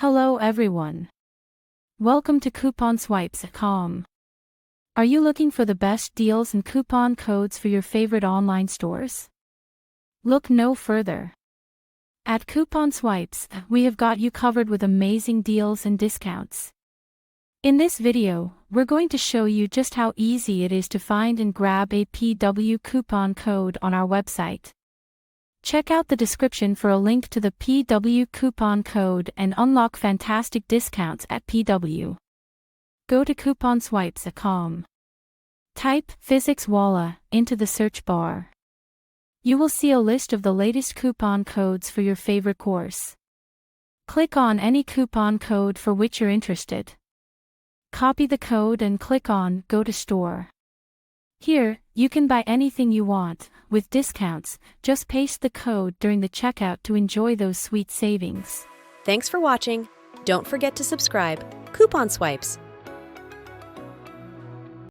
Hello everyone. Welcome to couponswipes.com. Are you looking for the best deals and coupon codes for your favorite online stores? Look no further. At Coupon Swipes, we have got you covered with amazing deals and discounts. In this video, we're going to show you just how easy it is to find and grab a PW coupon code on our website. Check out the description for a link to the PW coupon code and unlock fantastic discounts at PW. Go to couponswipes.com. Type Physics Wallah into the search bar. You will see a list of the latest coupon codes for your favorite course. Click on any coupon code for which you're interested. Copy the code and click on Go to Store. Here, you can buy anything you want, with discounts. Just paste the code during the checkout to enjoy those sweet savings. Thanks for watching. Don't forget to subscribe. Coupon Swipes.